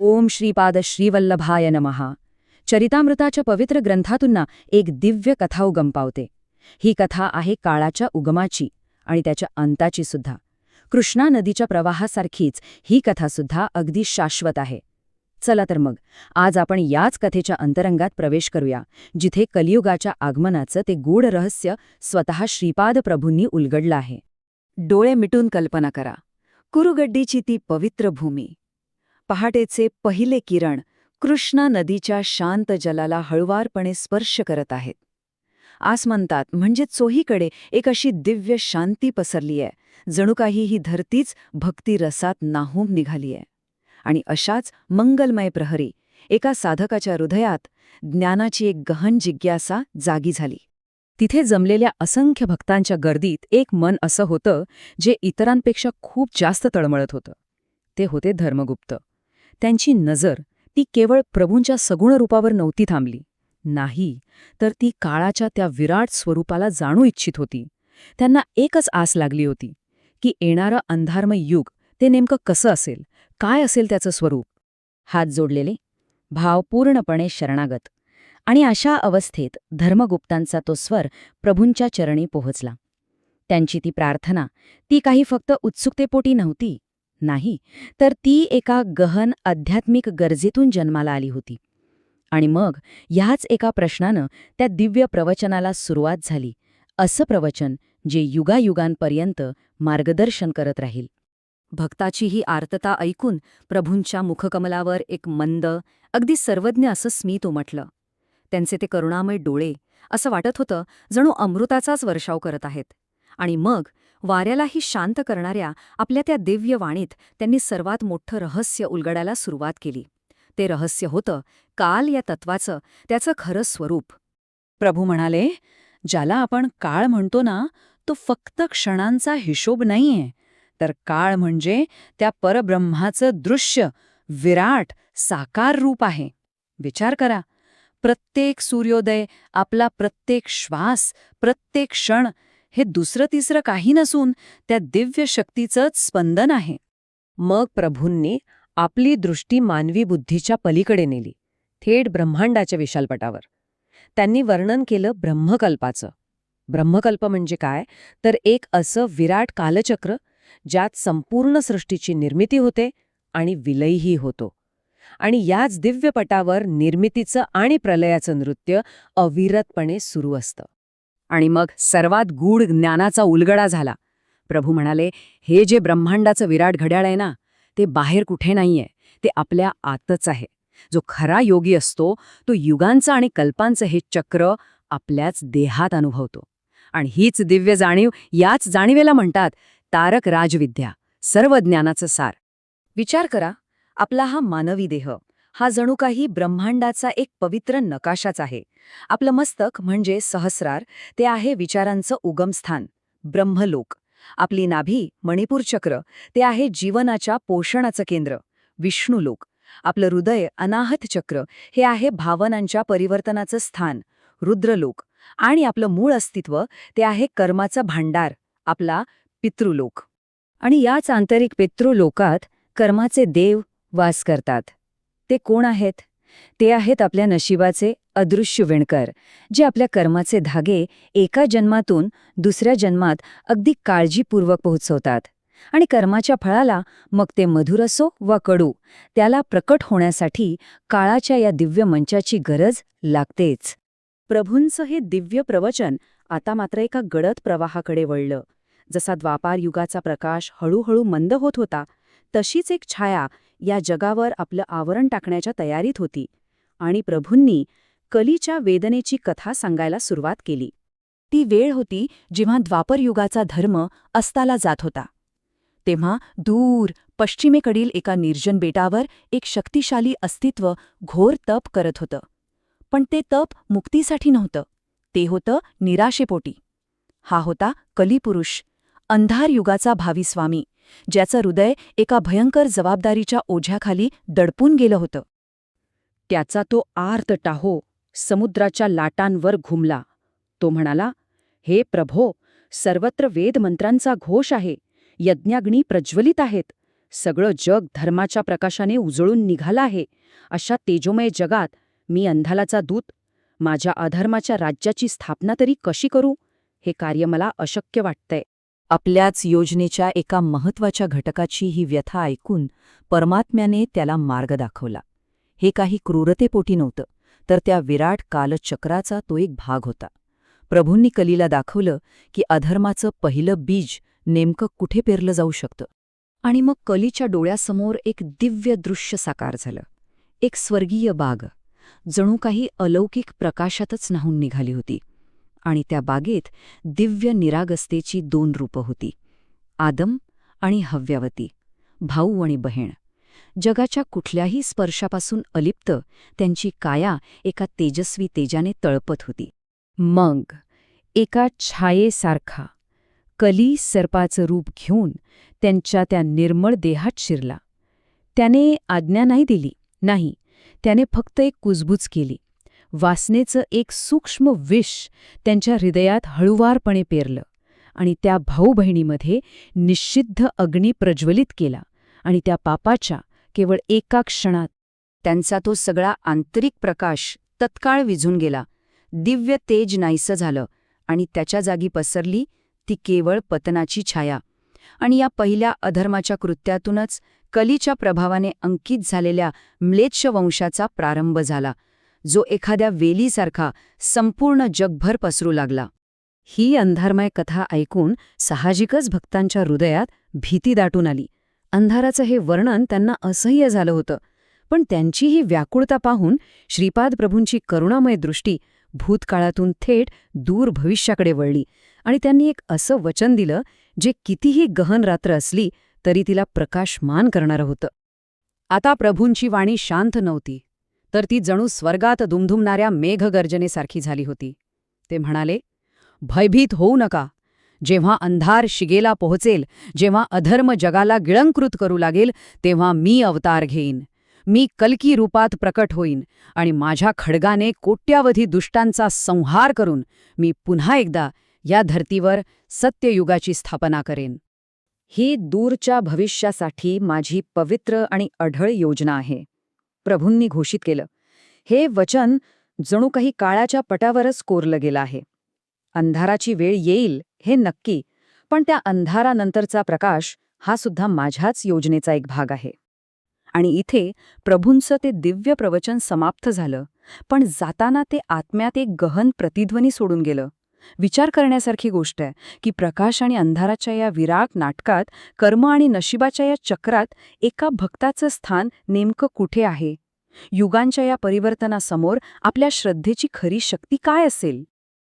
ओम श्रीपाद श्रीवल्लभाय नमः. चरितामृताच्या पवित्र ग्रंथातून एक दिव्य कथा उगम पावते. ही कथा आहे काळाच्या उगमाची आणि त्याच्या अंताची सुद्धा. कृष्णा नदीच्या प्रवाहासारखीच ही कथासुद्धा अगदी शाश्वत आहे. चला तर मग आज आपण याच कथेच्या अंतरंगात प्रवेश करूया, जिथे कलियुगाच्या आगमनाचं ते गूढ रहस्य स्वतः श्रीपाद प्रभूंनी उलगडलं आहे. डोळे मिटून कल्पना करा, कुरुगड्डीची ती पवित्र भूमी. पहाटेचे पहिले किरण कृष्णा नदीच्या शांत जलाला हळुवारपणे स्पर्श करत आहेत. आसमंतात म्हणजे चोहीकडे एक अशी दिव्य शांती पसरली आहे, जणू काही ही धरतीच भक्ती रसात न्हाऊन निघाली आहे. आणि अशाच मंगलमय प्रहरी एका साधकाच्या हृदयात ज्ञानाची एक गहन जिज्ञासा जागी झाली. तिथे जमलेल्या असंख्य भक्तांच्या गर्दीत एक मन असं होतं जे इतरांपेक्षा खूप जास्त तळमळत होतं. ते होते धर्मगुप्त. त्यांची नजर ती केवळ प्रभूंच्या सगुण रूपावर नव्हती थांबली. नाही, तर ती काळाच्या त्या विराट स्वरूपाला जाणू इच्छित होती. त्यांना एकच आस लागली होती की येणारं अंधारमय युग ते नेमकं कसं असेल, काय असेल त्याचं स्वरूप. हात जोडलेले, भाव पूर्णपणे शरणागत. आणि अशा अवस्थेत धर्मगुप्तांचा तो स्वर प्रभूंच्या चरणी पोहोचला. त्यांची ती प्रार्थना ती काही फक्त उत्सुकतेपोटी नव्हती. नाही, तर ती एका गहन आध्यात्मिक गरजेतून जन्माला आली होती. आणि मग ह्याच एका प्रश्नानं त्या दिव्य प्रवचनाला सुरुवात झाली. असं प्रवचन जे युगायुगांपर्यंत मार्गदर्शन करत राहील. भक्ताची ही आर्तता ऐकून प्रभूंच्या मुखकमलावर एक मंद, अगदी सर्वज्ञ असं स्मित उमटलं. त्यांचे ते करुणामय डोळे असं वाटत होतं जणू अमृताचाच वर्षाव करत आहेत. आणि मग वाऱ्यालाही शांत करणाऱ्या आपल्या त्या दिव्य वाणीत त्यांनी सर्वात मोठं रहस्य उलगडायला सुरुवात केली. ते रहस्य होतं काल या तत्वाचं, त्याचं खरं स्वरूप. प्रभू म्हणाले, ज्याला आपण काळ म्हणतो ना, तो फक्त क्षणांचा हिशोब नाहीये, तर काळ म्हणजे त्या परब्रह्माचं दृश्य, विराट, साकार रूप आहे. विचार करा, प्रत्येक सूर्योदय, आपला प्रत्येक श्वास, प्रत्येक क्षण हे दुसरं तिसरं काही नसून त्या दिव्य शक्तीचंच स्पंदन आहे. मग प्रभूंनी आपली दृष्टी मानवी बुद्धीच्या पलीकडे नेली, थेट ब्रह्मांडाच्या विशालपटावर. त्यांनी वर्णन केलं ब्रह्मकल्पाचं. ब्रह्मकल्प म्हणजे काय, तर एक असं विराट कालचक्र ज्यात संपूर्ण सृष्टीची निर्मिती होते आणि विलयही होतो. आणि याच दिव्यपटावर निर्मितीचं आणि प्रलयाचं नृत्य अविरतपणे सुरू असतं. आणि मग सर्वात गूढ ज्ञानाचा उलगडा झाला. प्रभू म्हणाले, हे जे ब्रह्मांडाचं विराट घड्याळ आहे ना, ते बाहेर कुठे नाहीये, ते आपल्या आतच आहे. जो खरा योगी असतो तो युगांचं आणि कल्पांचं हे चक्र आपल्याच देहात अनुभवतो. आणि हीच दिव्य जाणीव, याच जाणीवेला म्हणतात तारक राजविद्या, सर्व ज्ञानाचं सार. विचार करा, आपला हा मानवी देह हा जणू काही ब्रह्मांडाचा एक पवित्र नकाशाच आहे. आपलं मस्तक म्हणजे सहस्रार, ते आहे विचारांचं उगमस्थान, ब्रह्मलोक. आपली नाभी मणिपूर चक्र, ते आहे जीवनाच्या पोषणाचं केंद्र, विष्णुलोक. आपलं हृदय अनाहत चक्र, हे आहे भावनांच्या परिवर्तनाचं स्थान, रुद्रलोक. आणि आपलं मूळ अस्तित्व ते आहे कर्माचा भांडार, आपला पितृलोक. आणि याच आंतरिक पितृलोकात कर्माचे देव वास करतात. ते कोण आहेत? ते आहेत आपल्या नशिबाचे अदृश्य विणकर, जे आपल्या कर्माचे धागे एका जन्मातून दुसऱ्या जन्मात अगदी काळजीपूर्वक पोहोचवतात. आणि कर्माच्या फळाला, मग ते मधुर असो वा कडू, त्याला प्रकट होण्यासाठी काळाच्या या दिव्य मंचाची गरज लागतेच. प्रभूंचं हे दिव्य प्रवचन आता मात्र एका गडद प्रवाहाकडे वळलं. जसा द्वापार युगाचा प्रकाश हळूहळू मंद होत होता, तशीच एक छाया या जगावर आपलं आवरण टाकण्याच्या तयारीत होती. आणि प्रभूंनी कलीच्या वेदनेची कथा सांगायला सुरुवात केली. ती वेळ होती जेव्हा द्वापर युगाचा धर्म अस्ताला जात होता. तेव्हा दूर पश्चिमेकडील एका निर्जन बेटावर एक शक्तिशाली अस्तित्व घोर तप करत होतं. पण ते तप मुक्तीसाठी नव्हतं, ते होतं निराशेपोटी. हा होता कलीपुरुष, अंधार युगाचा भावी स्वामी, ज्याचं हृदय एका भयंकर जबाबदारीच्या ओझ्याखाली दडपून गेलं होतं. त्याचा तो आर्त टाहो समुद्राच्या लाटांवर घुमला. तो म्हणाला, हे प्रभो, सर्वत्र वेदमंत्रांचा घोष आहे, यज्ञाग्नी प्रज्वलित आहेत, सगळं जग धर्माच्या प्रकाशाने उजळून निघालं आहे. अशा तेजोमय जगात मी अंधालाचा दूत, माझ्या अधर्माच्या राज्याची स्थापना तरी कशी करू? हे कार्य मला अशक्य वाटतंय. आपल्याच योजनेच्या एका महत्वाच्या घटकाची ही व्यथा ऐकून परमात्म्याने त्याला मार्ग दाखवला. हे काही क्रूरतेपोटी नव्हतं, तर त्या विराट कालचक्राचा तो एक भाग होता. प्रभूंनी कलीला दाखवलं की अधर्माचं पहिलं बीज नेमकं कुठे पेरलं जाऊ शकतं. आणि मग कलीच्या डोळ्यासमोर एक दिव्य दृश्य साकार झालं. एक स्वर्गीय बाग, जणू काही अलौकिक प्रकाशातच न्हाऊन निघाली होती. आणि त्या बागेत दिव्य निरागसतेची 2 रूपं होती. आदम आणि हव्यावती, भाऊ आणि बहीण. जगाच्या कुठल्याही स्पर्शापासून अलिप्त त्यांची काया एका तेजस्वी तेजाने तळपत होती. मग एका छायेसारखा कली सर्पाचं रूप घेऊन त्यांच्या त्या निर्मळ देहात शिरला. त्याने आज्ञा नाही दिली, नाही, त्याने फक्त एक कुजबूज केली. वासनेचं एक सूक्ष्म विष त्यांच्या हृदयात हळुवारपणे पेरलं आणि त्या भाऊ-बहिणीमध्ये निषिद्ध अग्नी प्रज्वलित केला. आणि त्या पापाच्या केवळ एका क्षणात त्यांचा तो सगळा आंतरिक प्रकाश तत्काळ विझून गेला. दिव्य तेज नाहीसं झालं आणि त्याच्या जागी पसरली ती केवळ पतनाची छाया. आणि या पहिल्या अधर्माच्या कृत्यातूनच कलीच्या प्रभावाने अंकित झालेल्या म्लेच्छ वंशाचा प्रारंभ झाला, जो एखाद्या वेलीसारखा संपूर्ण जगभर पसरू लागला. ही अंधारमय कथा ऐकून साहजिकच भक्तांच्या हृदयात भीती दाटून आली. अंधाराचं हे वर्णन त्यांना असह्य झालं होतं, पण त्यांची ही व्याकुळता पाहून श्रीपाद प्रभूंची करुणामय दृष्टी भूतकाळातून थेट दूर भविष्याकडे वळली आणि त्यांनी एक असं वचन दिलं जे कितीही गहन रात्र असली तरी तिला प्रकाशमान करणारं होतं. आता प्रभूंची वाणी शांत नव्हती, तर ती जणू स्वर्गात दुमधुमणाऱ्या मेघगर्जनेसारखी झाली होती. ते म्हणाले, भयभीत होऊ नका. जेव्हा अंधार शिगेला पोहोचेल, जेव्हा अधर्म जगाला गिळंकृत करू लागेल, तेव्हा मी अवतार घेईन. मी कल्की रूपात प्रकट होईन आणि माझ्या खड्गाने कोट्यावधी दुष्टांचा संहार करून मी पुन्हा एकदा या धर्तीवर सत्ययुगाची स्थापना करेन. ही दूरच्या भविष्यासाठी माझी पवित्र आणि अढळ योजना आहे, प्रभूंनी घोषित केलं. हे वचन जणू काही काळाच्या पटावरच कोरलं गेलं आहे. अंधाराची वेळ येईल हे नक्की, पण त्या अंधारानंतरचा प्रकाश हा सुद्धा माझ्याच योजनेचा एक भाग आहे. आणि इथे प्रभूंचं ते दिव्य प्रवचन समाप्त झालं, पण जाताना ते आत्म्यात एक गहन प्रतिध्वनी सोडून गेलं. विचार करण्यासारखी गोष्ट आहे की प्रकाश आणि अंधाराच्या या विराट नाटकात, कर्म आणि नशिबाच्या या चक्रात एका भक्ताचं स्थान नेमकं कुठे आहे? युगांच्या या परिवर्तनासमोर आपल्या श्रद्धेची खरी शक्ती काय असेल?